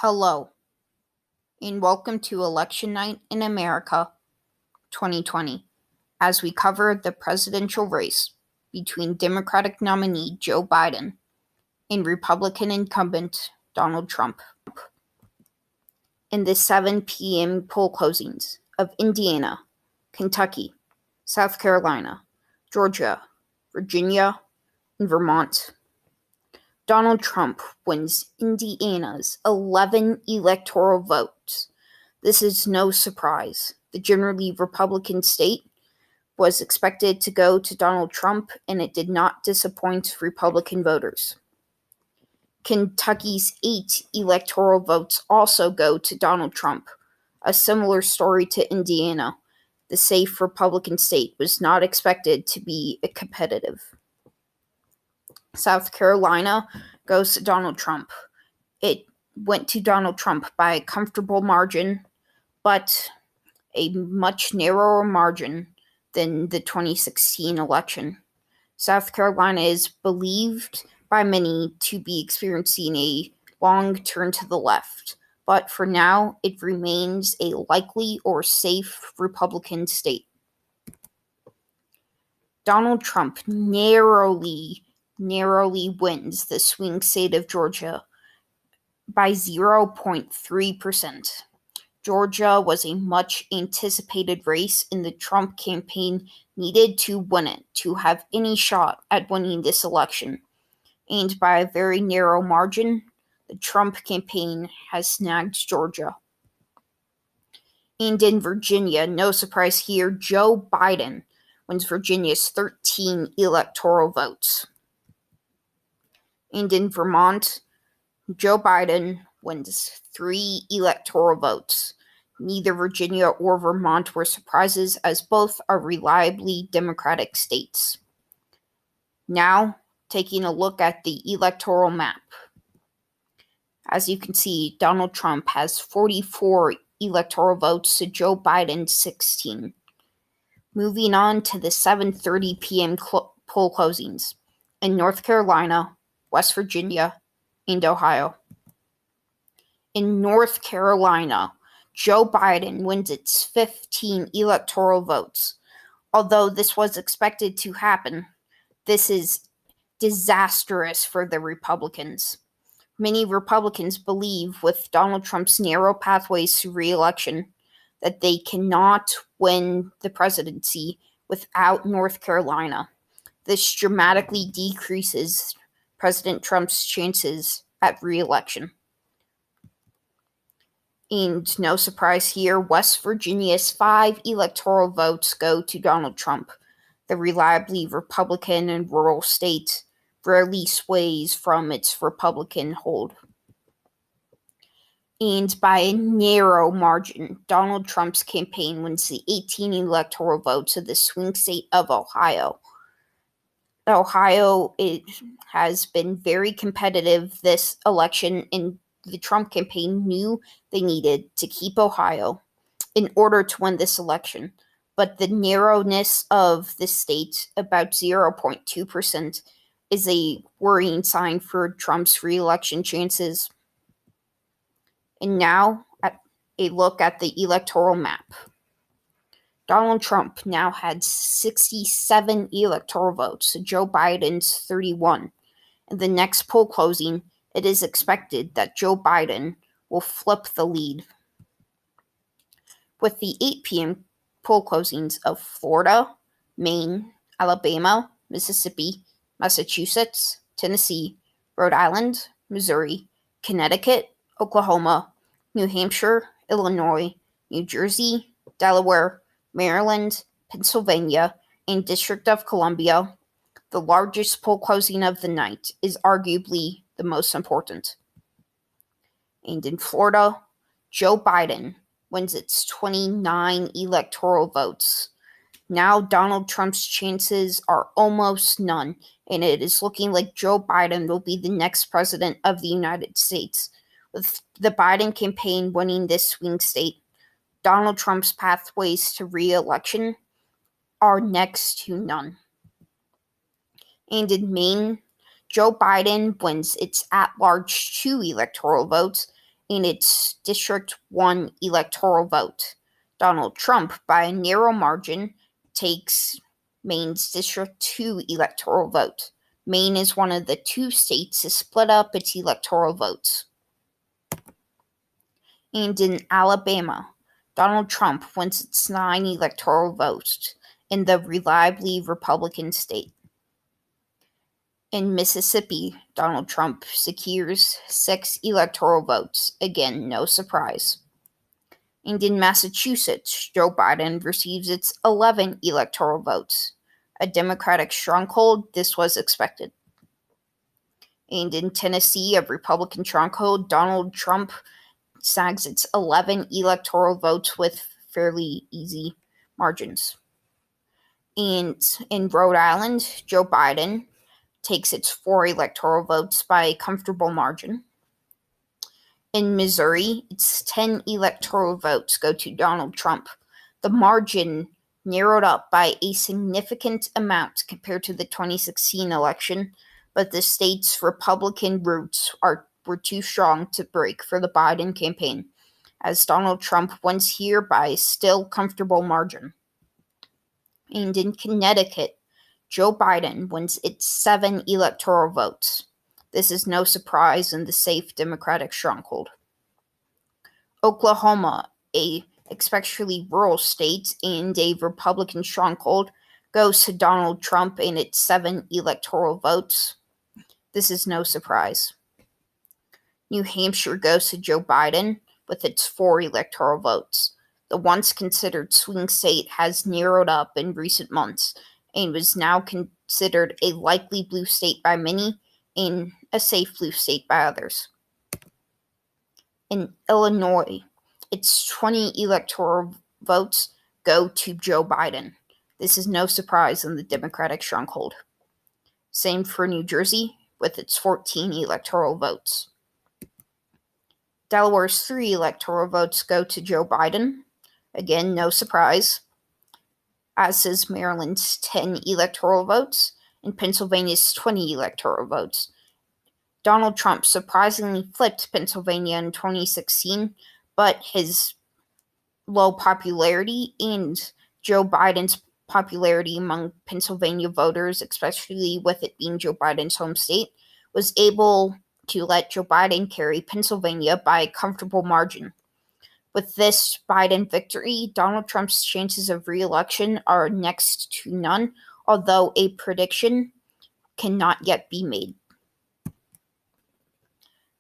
Hello, and welcome to Election Night in America 2020, as we cover the presidential race between Democratic nominee Joe Biden and Republican incumbent Donald Trump. In the 7 p.m. poll closings of Indiana, Kentucky, South Carolina, Georgia, Virginia, and Vermont, Donald Trump wins Indiana's 11 electoral votes. This is no surprise. The generally Republican state was expected to go to Donald Trump, and it did not disappoint Republican voters. Kentucky's 8 electoral votes also go to Donald Trump. A similar story to Indiana. The safe Republican state was not expected to be competitive. South Carolina goes to Donald Trump. It went to Donald Trump by a comfortable margin, but a much narrower margin than the 2016 election. South Carolina is believed by many to be experiencing a long turn to the left, but for now it remains a likely or safe Republican state. Donald Trump narrowly wins the swing state of Georgia by 0.3%. Georgia was a much anticipated race, and the Trump campaign needed to win it to have any shot at winning this election. And by a very narrow margin, the Trump campaign has snagged Georgia. And in Virginia, no surprise here, Joe Biden wins Virginia's 13 electoral votes. And in Vermont, Joe Biden wins 3 electoral votes. Neither Virginia or Vermont were surprises, as both are reliably Democratic states. Now, taking a look at the electoral map. As you can see, Donald Trump has 44 electoral votes to Joe Biden's 16. Moving on to the 7:30 p.m. poll closings in North Carolina, West Virginia, and Ohio. In North Carolina, Joe Biden wins its 15 electoral votes. Although this was expected to happen, this is disastrous for the Republicans. Many Republicans believe, with Donald Trump's narrow pathways to re-election, that they cannot win the presidency without North Carolina. This dramatically decreases President Trump's chances at re-election. And no surprise here, West Virginia's 5 electoral votes go to Donald Trump. The reliably Republican and rural state rarely sways from its Republican hold. And by a narrow margin, Donald Trump's campaign wins the 18 electoral votes of the swing state of Ohio. Ohio, it has been very competitive this election, and the Trump campaign knew they needed to keep Ohio in order to win this election. But the narrowness of the state, about 0.2%, is a worrying sign for Trump's re-election chances. And now, a look at the electoral map. Donald Trump now had 67 electoral votes, Joe Biden's 31. In the next poll closing, it is expected that Joe Biden will flip the lead. With the 8 p.m. poll closings of Florida, Maine, Alabama, Mississippi, Massachusetts, Tennessee, Rhode Island, Missouri, Connecticut, Oklahoma, New Hampshire, Illinois, New Jersey, Delaware, Maryland, Pennsylvania, and District of Columbia, the largest poll closing of the night is arguably the most important. And in Florida, Joe Biden wins its 29 electoral votes. Now Donald Trump's chances are almost none, and it is looking like Joe Biden will be the next president of the United States. With the Biden campaign winning this swing state, Donald Trump's pathways to re-election are next to none. And in Maine, Joe Biden wins its at-large 2 electoral votes, in its District 1 electoral vote. Donald Trump, by a narrow margin, takes Maine's District 2 electoral vote. Maine is one of the 2 states to split up its electoral votes. And in Alabama, Donald Trump wins its 9 electoral votes in the reliably Republican state. In Mississippi, Donald Trump secures 6 electoral votes. Again, no surprise. And in Massachusetts, Joe Biden receives its 11 electoral votes. A Democratic stronghold, this was expected. And in Tennessee, a Republican stronghold, Donald Trump snags its 11 electoral votes with fairly easy margins. And in Rhode Island, Joe Biden takes its 4 electoral votes by a comfortable margin. In Missouri, its 10 electoral votes go to Donald Trump. The margin narrowed up by a significant amount compared to the 2016 election, but the state's Republican roots were too strong to break for the Biden campaign, as Donald Trump wins here by a still comfortable margin. And in Connecticut, Joe Biden wins its 7 electoral votes. This is no surprise in the safe Democratic stronghold. Oklahoma, a especially rural state and a Republican stronghold, goes to Donald Trump in its 7 electoral votes. This is no surprise. New Hampshire goes to Joe Biden with its 4 electoral votes. The once considered swing state has narrowed up in recent months and was now considered a likely blue state by many and a safe blue state by others. In Illinois, its 20 electoral votes go to Joe Biden. This is no surprise in the Democratic stronghold. Same for New Jersey, with its 14 electoral votes. Delaware's 3 electoral votes go to Joe Biden. Again, no surprise. As is Maryland's 10 electoral votes and Pennsylvania's 20 electoral votes. Donald Trump surprisingly flipped Pennsylvania in 2016, but his low popularity and Joe Biden's popularity among Pennsylvania voters, especially with it being Joe Biden's home state, was able to let Joe Biden carry Pennsylvania by a comfortable margin. With this Biden victory, Donald Trump's chances of re-election are next to none, although a prediction cannot yet be made.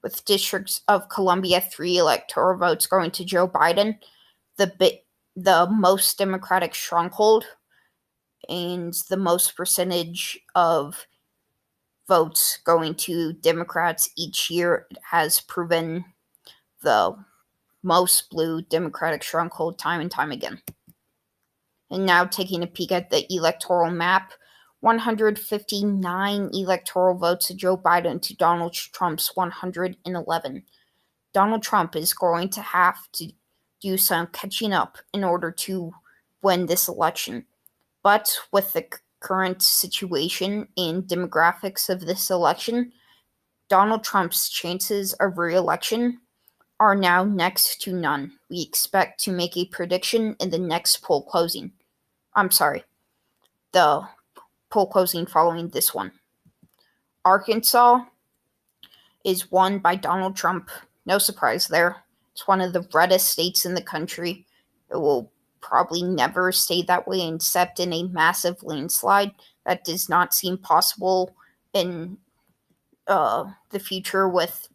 With District of Columbia 3 electoral votes going to Joe Biden, the most Democratic stronghold and the most percentage of votes going to Democrats each year has proven the most blue Democratic stronghold time and time again. And now taking a peek at the electoral map, 159 electoral votes to Joe Biden to Donald Trump's 111. Donald Trump is going to have to do some catching up in order to win this election. But with the current situation and demographics of this election, Donald Trump's chances of re-election are now next to none. We expect to make a prediction in the next poll closing. The poll closing following this one. Arkansas is won by Donald Trump. No surprise there. It's one of the reddest states in the country. It will probably never stay that way except in a massive landslide. That does not seem possible in the future with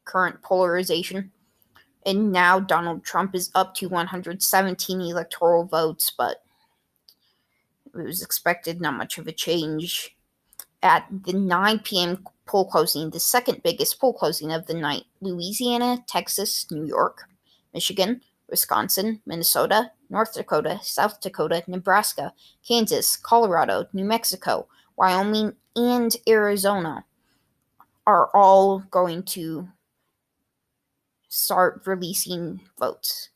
current polarization. And now Donald Trump is up to 117 electoral votes, but it was expected not much of a change. At the 9 p.m. poll closing, the second biggest poll closing of the night, Louisiana, Texas, New York, Michigan, Wisconsin, Minnesota, North Dakota, South Dakota, Nebraska, Kansas, Colorado, New Mexico, Wyoming, and Arizona are all going to start releasing votes.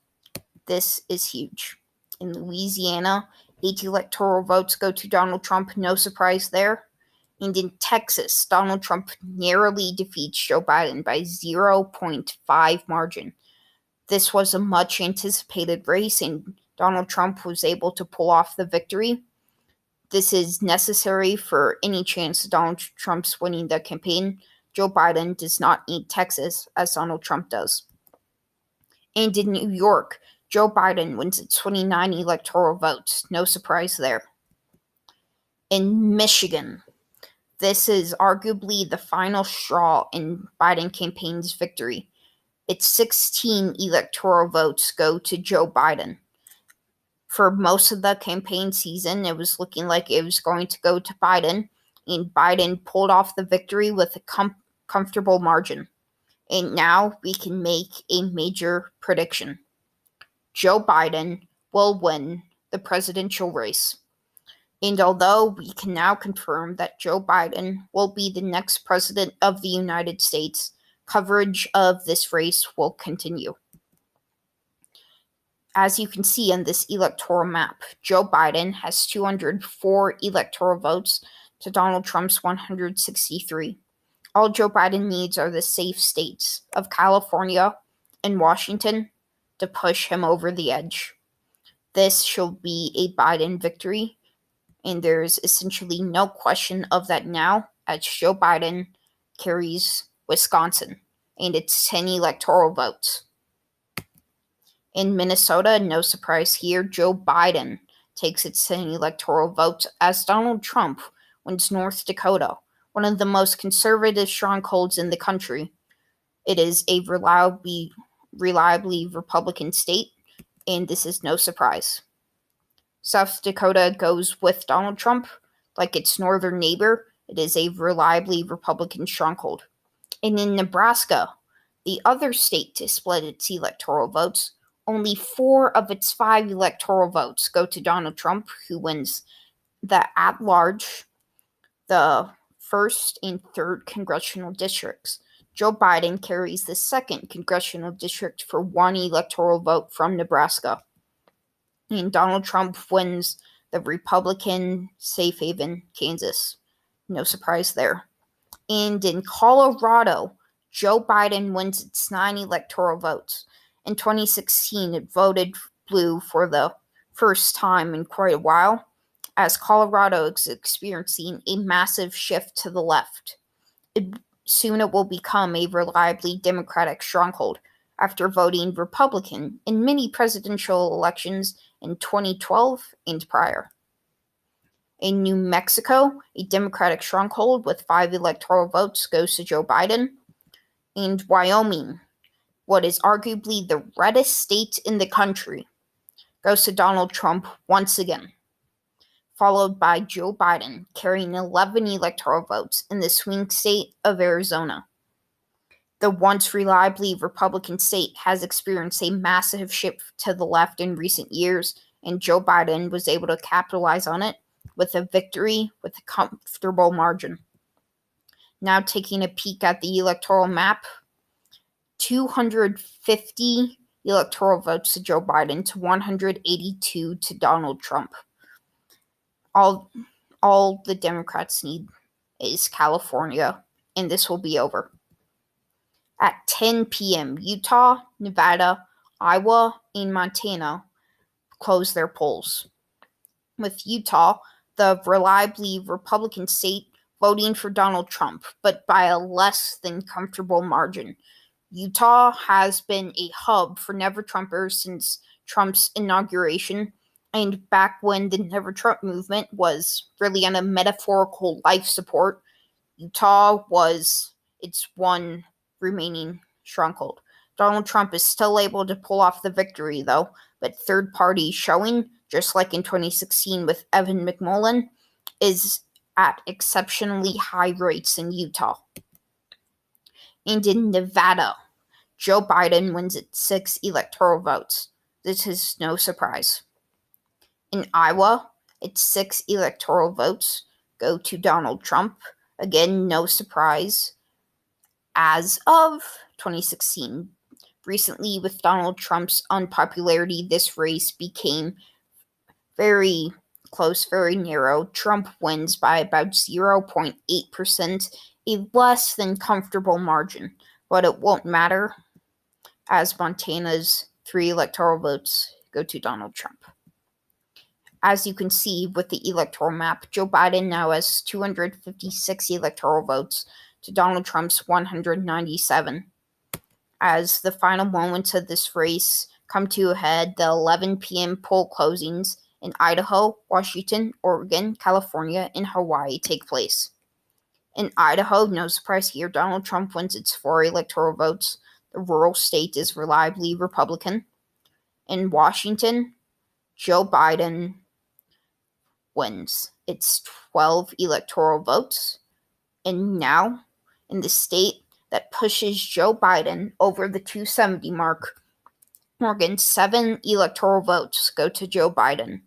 This is huge. In Louisiana, 8 electoral votes go to Donald Trump. No surprise there. And in Texas, Donald Trump narrowly defeats Joe Biden by 0.5 margin. This was a much anticipated race, and Donald Trump was able to pull off the victory. This is necessary for any chance Donald Trump's winning the campaign. Joe Biden does not need Texas as Donald Trump does. And in New York, Joe Biden wins at 29 electoral votes. No surprise there. In Michigan, this is arguably the final straw in Biden campaign's victory. Its 16 electoral votes go to Joe Biden. For most of the campaign season, it was looking like it was going to go to Biden, and Biden pulled off the victory with a comfortable margin. And now we can make a major prediction. Joe Biden will win the presidential race. And although we can now confirm that Joe Biden will be the next president of the United States, coverage of this race will continue. As you can see on this electoral map, Joe Biden has 204 electoral votes to Donald Trump's 163. All Joe Biden needs are the safe states of California and Washington to push him over the edge. This shall be a Biden victory, and there's essentially no question of that now, as Joe Biden carries Wisconsin, and it's 10 electoral votes. In Minnesota, no surprise here, Joe Biden takes its 10 electoral votes as Donald Trump wins North Dakota, one of the most conservative strongholds in the country. It is a reliably Republican state, and this is no surprise. South Dakota goes with Donald Trump. Like its northern neighbor, it is a reliably Republican stronghold. And in Nebraska, the other state to split its electoral votes, only 4 of its 5 electoral votes go to Donald Trump, who wins the at-large, the 1st and 3rd congressional districts. Joe Biden carries the 2nd congressional district for 1 electoral vote from Nebraska. And Donald Trump wins the Republican safe haven, Kansas. No surprise there. And in Colorado, Joe Biden wins its 9 electoral votes. In 2016, it voted blue for the first time in quite a while, as Colorado is experiencing a massive shift to the left. Soon it will become a reliably Democratic stronghold after voting Republican in many presidential elections in 2012 and prior. In New Mexico, a Democratic stronghold with 5 electoral votes goes to Joe Biden. And Wyoming, what is arguably the reddest state in the country, goes to Donald Trump once again, followed by Joe Biden carrying 11 electoral votes in the swing state of Arizona. The once reliably Republican state has experienced a massive shift to the left in recent years, and Joe Biden was able to capitalize on it with a victory with a comfortable margin. Now taking a peek at the electoral map, 250 electoral votes to Joe Biden to 182 to Donald Trump. All the Democrats need is California, and this will be over. At 10 p.m., Utah, Nevada, Iowa, and Montana close their polls, with Utah, the reliably Republican state, voting for Donald Trump, but by a less than comfortable margin. Utah has been a hub for Never Trumpers since Trump's inauguration, and back when the Never Trump movement was really on a metaphorical life support, Utah was its one remaining stronghold. Donald Trump is still able to pull off the victory, though, but third party showing, just like in 2016 with Evan McMullin, is at exceptionally high rates in Utah. And in Nevada, Joe Biden wins at 6 electoral votes. This is no surprise. In Iowa, its 6 electoral votes go to Donald Trump. Again, no surprise. As of 2016, recently with Donald Trump's unpopularity, this race became very close, very narrow. Trump wins by about 0.8%, a less than comfortable margin, but it won't matter as Montana's 3 electoral votes go to Donald Trump. As you can see with the electoral map, Joe Biden now has 256 electoral votes to Donald Trump's 197. As the final moments of this race come to a head, the 11 p.m. poll closings in Idaho, Washington, Oregon, California, and Hawaii take place. In Idaho, no surprise here, Donald Trump wins its 4 electoral votes. The rural state is reliably Republican. In Washington, Joe Biden wins its 12 electoral votes. And now, in the state that pushes Joe Biden over the 270 mark, Oregon, 7 electoral votes go to Joe Biden.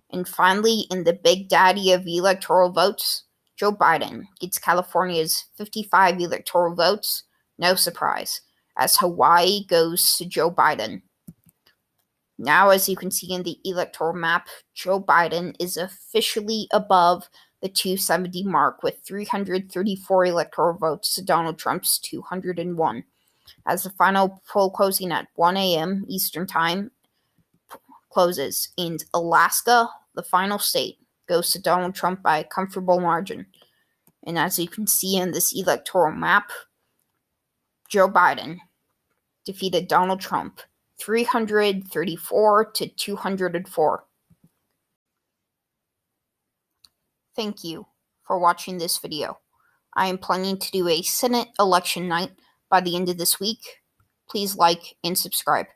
And finally, in the big daddy of electoral votes, Joe Biden gets California's 55 electoral votes. No surprise, as Hawaii goes to Joe Biden. Now, as you can see in the electoral map, Joe Biden is officially above the 270 mark with 334 electoral votes to Donald Trump's 201. As the final poll closing at 1 a.m. Eastern Time closes, and Alaska, the final state, goes to Donald Trump by a comfortable margin. And as you can see in this electoral map, Joe Biden defeated Donald Trump 334 to 204. Thank you for watching this video. I am planning to do a Senate election night by the end of this week. Please like and subscribe.